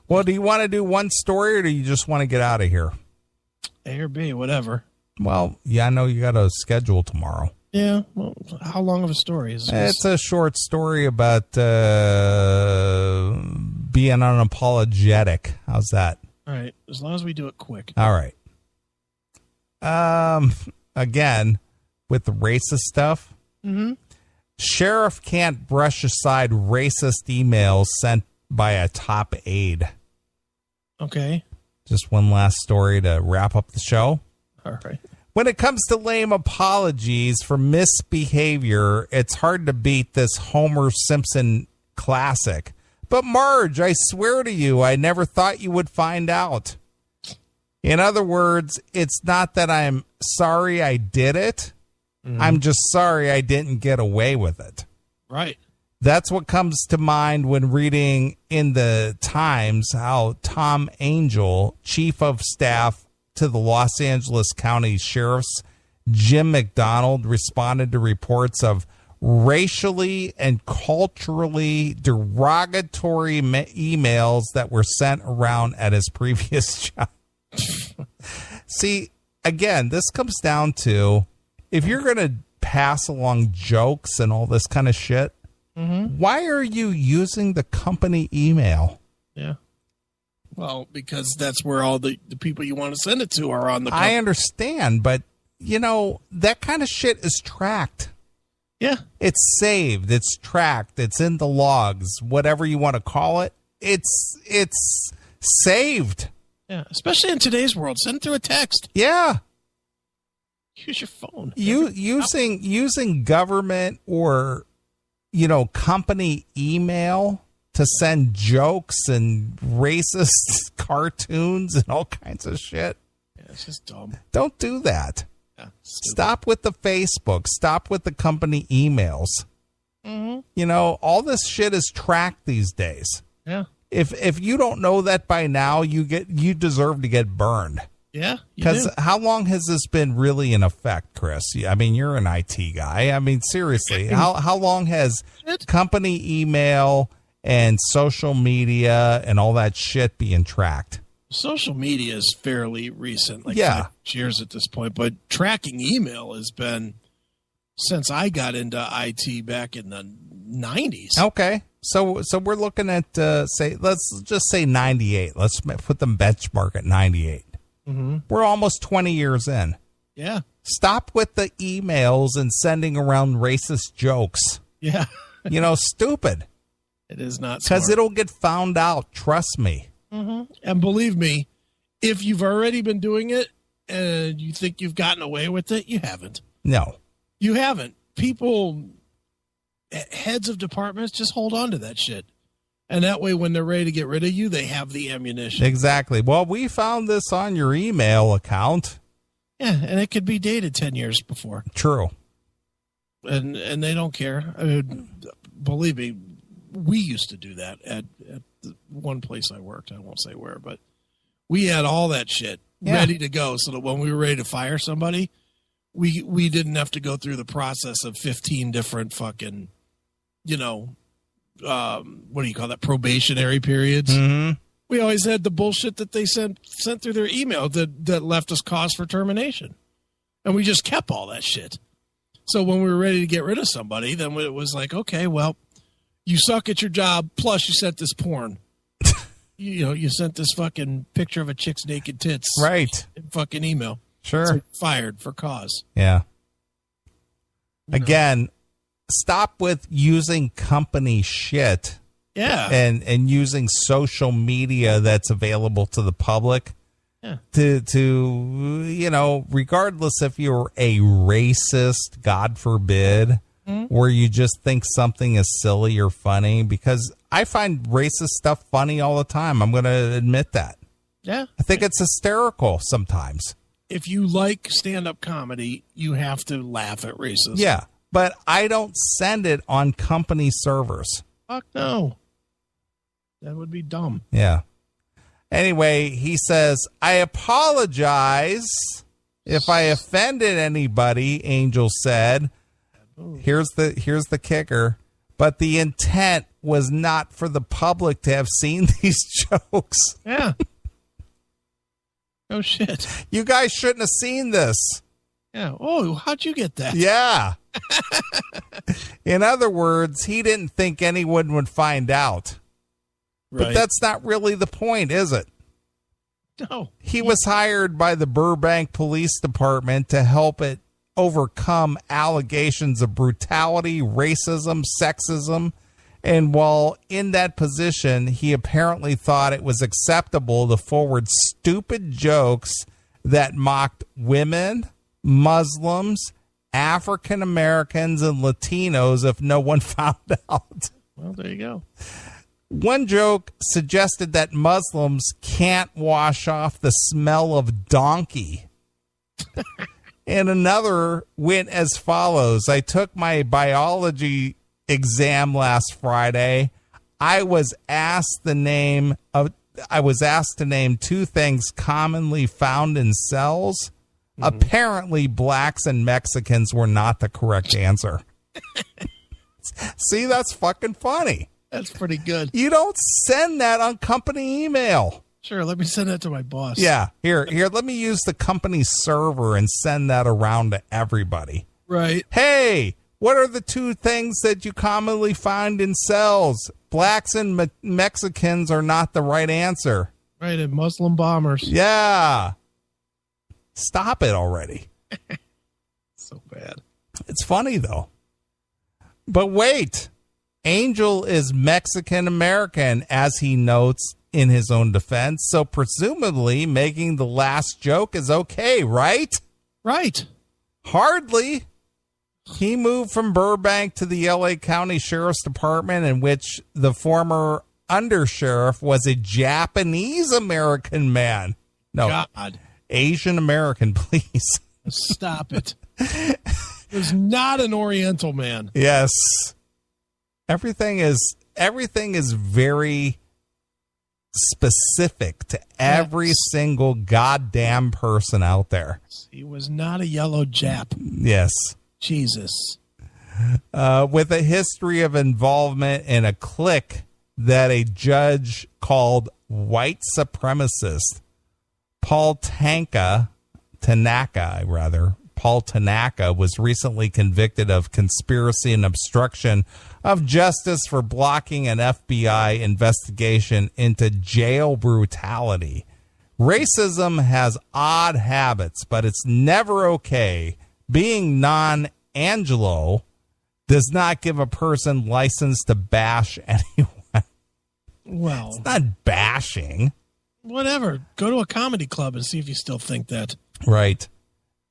Well, do you want to do one story or do you just want to get out of here? A or B, whatever. Well, yeah, I know you got a schedule tomorrow. Yeah. Well, how long of a story is this? It's a short story about being unapologetic. How's that? All right. As long as we do it quick. All right. Again, with the racist stuff, sheriff can't brush aside racist emails sent by a top aide. Okay. Just one last story to wrap up the show. All right. When it comes to lame apologies for misbehavior, it's hard to beat this Homer Simpson classic. But Marge, I swear to you, I never thought you would find out. In other words, it's not that I'm sorry I did it. I'm just sorry I didn't get away with it. Right. That's what comes to mind when reading in the Times how Tom Angel, chief of staff to the Los Angeles County Sheriff's Jim McDonald, responded to reports of racially and culturally derogatory emails that were sent around at his previous job. See, again, this comes down to if you're going to pass along jokes and all this kind of shit, why are you using the company email? Yeah. Well, because that's where all the people you want to send it to are on the company. I understand, but, you know, that kind of shit is tracked. Yeah. It's saved. It's tracked. It's in the logs. Whatever you want to call it. It's saved. Yeah. Especially in today's world. Send it through a text. Yeah. Use your phone. Using government or, you know, company email to send jokes and racist cartoons and all kinds of shit. Yeah, it's just dumb. Don't do that. Yeah, stop with the Facebook. Stop with the company emails. You know, all this shit is tracked these days. Yeah. If you don't know that by now, you deserve to get burned. Yeah. Because how long has this been really in effect, Chris? I mean, you're an IT guy. I mean, seriously, how long has company email and social media and all that shit being tracked? Social media is fairly recent, like 5 years at this point, but tracking email has been since I got into IT back in the 90s. Okay. So we're looking at, let's just say 98. Let's put the benchmark at 98. We're almost 20 years in. Yeah. Stop with the emails and sending around racist jokes. Yeah. You know, stupid. It is not because it'll get found out. Trust me. And believe me, if you've already been doing it and you think you've gotten away with it, you haven't. No, you haven't. People, heads of departments, just hold on to that shit. And that way, when they're ready to get rid of you, they have the ammunition. Exactly. Well, we found this on your email account. Yeah, and it could be dated 10 years before. True. And they don't care. I mean, believe me, we used to do that at the one place I worked. I won't say where, but we had all that shit ready to go so that when we were ready to fire somebody, we didn't have to go through the process of 15 different fucking, you know, what do you call that, probationary periods. We always had the bullshit that they sent through their email that left us cause for termination, and we just kept all that shit. So when we were ready to get rid of somebody, then it was like, okay, well, you suck at your job, plus you sent this porn. you sent this fucking picture of a chick's naked tits, right, in fucking email. Sure. So fired for cause. Yeah. Again, stop with using company shit. Yeah. And using social media that's available to the public. Yeah. To you know, regardless if you're a racist, God forbid, or you just think something is silly or funny, because I find racist stuff funny all the time. I'm going to admit that. Yeah. I think it's hysterical sometimes. If you like stand-up comedy, you have to laugh at racism. Yeah, but I don't send it on company servers. Fuck no. That would be dumb. Yeah. Anyway, he says, I apologize if I offended anybody, Angel said. Here's the kicker. But the intent was not for the public to have seen these jokes. Yeah. Oh, shit. You guys shouldn't have seen this. Yeah. Oh, how'd you get that? Yeah. In other words, he didn't think anyone would find out. Right. But that's not really the point, is it? No. He was hired by the Burbank Police Department to help it overcome allegations of brutality, racism, sexism. And while in that position, he apparently thought it was acceptable to forward stupid jokes that mocked women, Muslims, African Americans, and Latinos if no one found out. Well, there you go. One joke suggested that Muslims can't wash off the smell of donkey. And another went as follows. I took my biology exam last Friday. I was asked to name two things commonly found in cells. Mm-hmm. Apparently, blacks and Mexicans were not the correct answer. See, that's fucking funny. That's pretty good. You don't send that on company email. Sure, let me send that to my boss. Yeah, here, let me use the company server and send that around to everybody. Right. Hey, what are the two things that you commonly find in cells? Blacks and Mexicans are not the right answer. Right, and Muslim bombers. Yeah. Stop it already. So bad. It's funny, though. But wait. Angel is Mexican-American, as he notes in his own defense. So presumably making the last joke is okay, right? Right. Hardly. He moved from Burbank to the LA County Sheriff's Department, in which the former undersheriff was a Japanese-American man. No, God. Asian-American, please. Stop it. It was not an Oriental man. Yes. Everything is very specific to every single goddamn person out there. He was not a yellow Jap. Yes. Jesus. With a history of involvement in a clique that a judge called white supremacist, Paul Tanaka was recently convicted of conspiracy and obstruction of justice for blocking an FBI investigation into jail brutality. Racism has odd habits, but it's never okay. Being non-Angelo does not give a person license to bash anyone. Well, it's not bashing. Whatever. Go to a comedy club and see if you still think that. Right.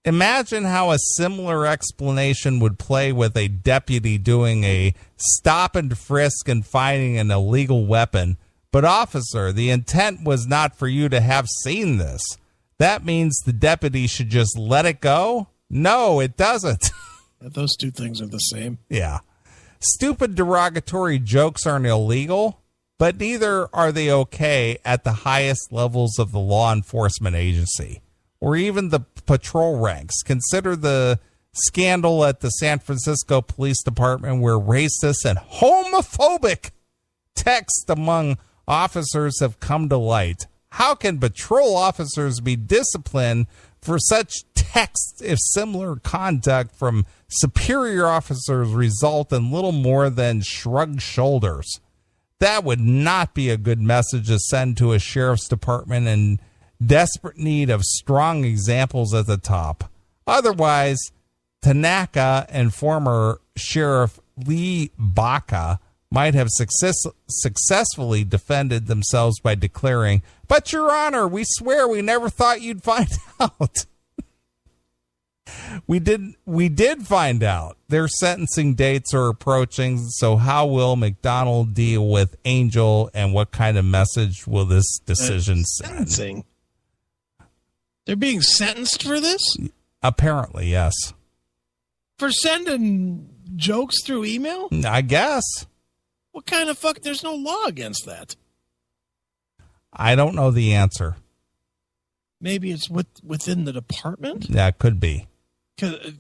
Imagine how a similar explanation would play with a deputy doing a stop and frisk and finding an illegal weapon. But officer, the intent was not for you to have seen this. That means the deputy should just let it go? No, it doesn't. Those two things are the same. Yeah. Stupid derogatory jokes aren't illegal, but neither are they okay at the highest levels of the law enforcement agency or even the patrol ranks. Consider the scandal at the San Francisco Police Department where racist and homophobic texts among officers have come to light. How can patrol officers be disciplined for such texts if similar conduct from superior officers result in little more than shrugged shoulders? That would not be a good message to send to a sheriff's department in desperate need of strong examples at the top. Otherwise, Tanaka and former Sheriff Lee Baca might have successfully defended themselves by declaring, "But, Your Honor, we swear we never thought you'd find out." We did find out. Their sentencing dates are approaching, so how will McDonald deal with Angel, and what kind of message will this decision send? Sentencing? They're being sentenced for this? Apparently, yes. For sending jokes through email? I guess. What kind of fuck? There's no law against that. I don't know the answer. Maybe it's within the department? Yeah, it could be.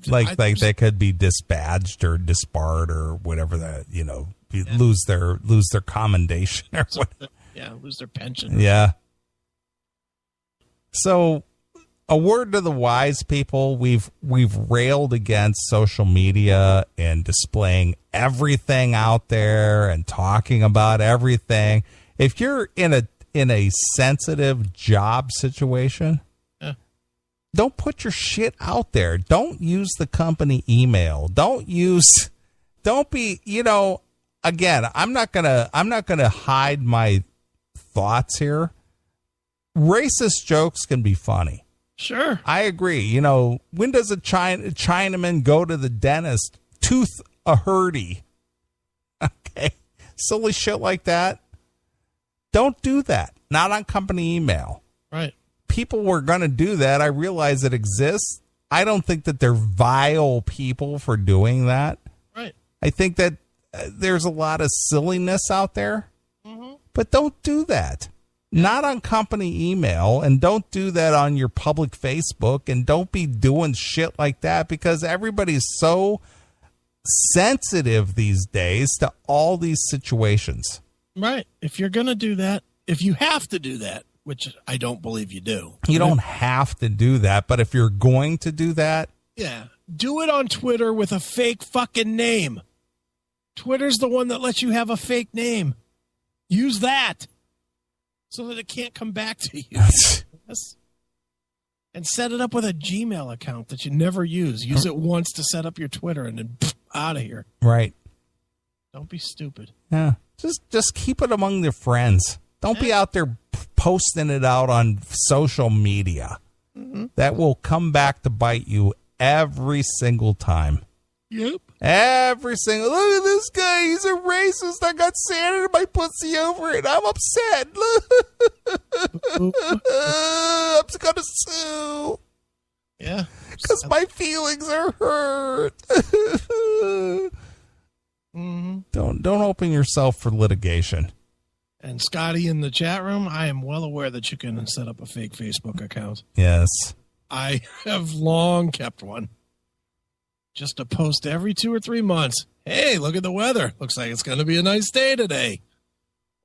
Like they could be dispatched or disbarred or whatever that, lose their commendation or what. Yeah, lose their pension. Yeah. So, a word to the wise people: we've railed against social media and displaying everything out there and talking about everything. If you're in a sensitive job situation, don't put your shit out there. Don't use the company email. Don't be, again, I'm not going to hide my thoughts here. Racist jokes can be funny. Sure. I agree. When does a Chinaman go to the dentist? Tooth a hurdy. Okay. Silly shit like that. Don't do that. Not on company email. Right. People were going to do that. I realize it exists. I don't think that they're vile people for doing that. Right. I think that there's a lot of silliness out there, but don't do that. Not on company email, and don't do that on your public Facebook, and don't be doing shit like that because everybody's so sensitive these days to all these situations. Right. If you're going to do that, if you have to do that, which I don't believe you do. You don't have to do that, but if you're going to do that. Yeah. Do it on Twitter with a fake fucking name. Twitter's the one that lets you have a fake name. Use that so that it can't come back to you. Yes. And set it up with a Gmail account that you never use. Use it once to set up your Twitter and then out of here. Right. Don't be stupid. Yeah. Just keep it among your friends. Don't be out there posting it out on social media. That will come back to bite you every single time. Yep. Every single, look at this guy. He's a racist. I got sand in my pussy over it. I'm upset. I'm going to sue. Yeah. Because my feelings are hurt. Don't open yourself for litigation. And Scotty in the chat room, I am well aware that you can set up a fake Facebook account. Yes. I have long kept one. Just to post every 2 or 3 months. Hey, look at the weather. Looks like it's going to be a nice day today.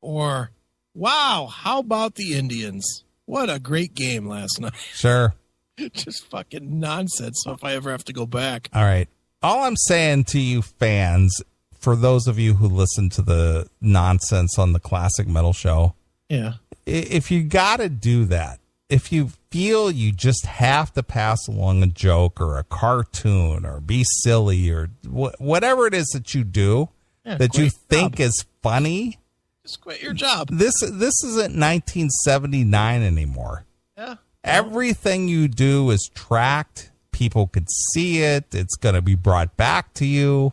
Or, wow, how about the Indians? What a great game last night. Sure. Just fucking nonsense. So if I ever have to go back. All right. All I'm saying to you fans, for those of you who listen to the nonsense on the Classic Metal Show, yeah, if you got to do that, if you feel you just have to pass along a joke or a cartoon or be silly or whatever it is that you do that you think is funny, just quit your job. This isn't 1979 anymore. Yeah. Everything you do is tracked. People could see it. It's going to be brought back to you.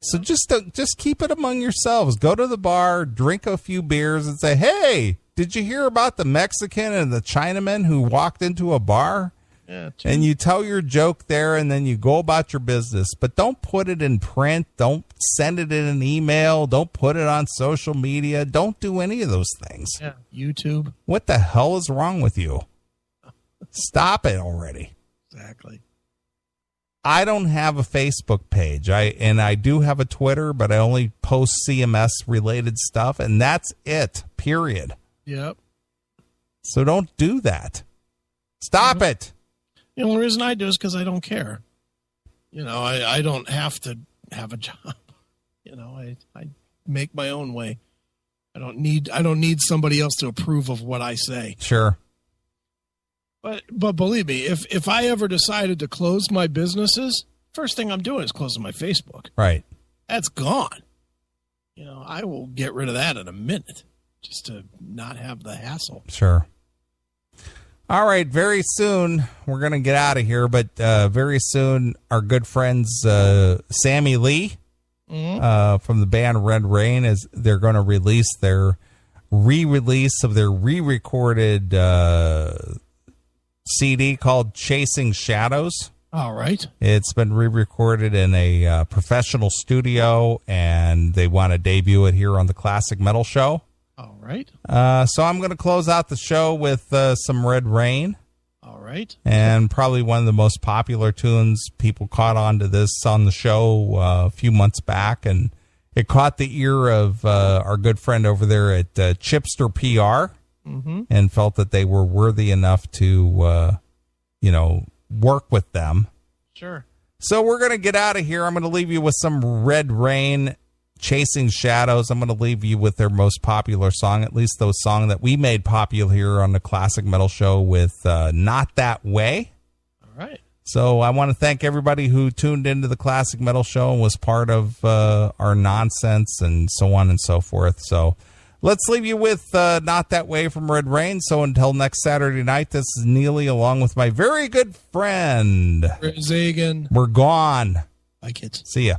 So just keep it among yourselves. Go to the bar, drink a few beers, and say, "Hey, did you hear about the Mexican and the Chinaman who walked into a bar?" Yeah, and you tell your joke there, and then you go about your business. But don't put it in print. Don't send it in an email. Don't put it on social media. Don't do any of those things. Yeah, YouTube. What the hell is wrong with you? Stop it already. Exactly. I don't have a Facebook page. I do have a Twitter, but I only post CMS related stuff, and that's it. Period. Yep. So don't do that. Stop it. The only reason I do is because I don't care. I don't have to have a job. I make my own way. I don't need somebody else to approve of what I say. Sure. But believe me, if I ever decided to close my businesses, first thing I'm doing is closing my Facebook. Right. That's gone. I will get rid of that in a minute just to not have the hassle. Sure. All right. Very soon, we're going to get out of here, but very soon, our good friends Sammy Lee from the band Red Rain, they're going to release their re-release of their re-recorded CD called Chasing Shadows. All right. It's been re-recorded in a professional studio, and they want to debut it here on the Classic Metal Show. All right. So I'm going to close out the show with some Red Rain. All right. And probably one of the most popular tunes. People caught on to this on the show a few months back, and it caught the ear of our good friend over there at Chipster PR, and felt that they were worthy enough to, work with them. Sure. So we're going to get out of here. I'm going to leave you with some Red Rain, Chasing Shadows. I'm going to leave you with their most popular song, at least those song that we made popular here on the Classic Metal Show with Not That Way. All right. So I want to thank everybody who tuned into the Classic Metal Show and was part of our nonsense and so on and so forth. So let's leave you with Not That Way from Red Rain. So until next Saturday night, this is Neely along with my very good friend Zagan. We're gone. Bye, kids. See ya.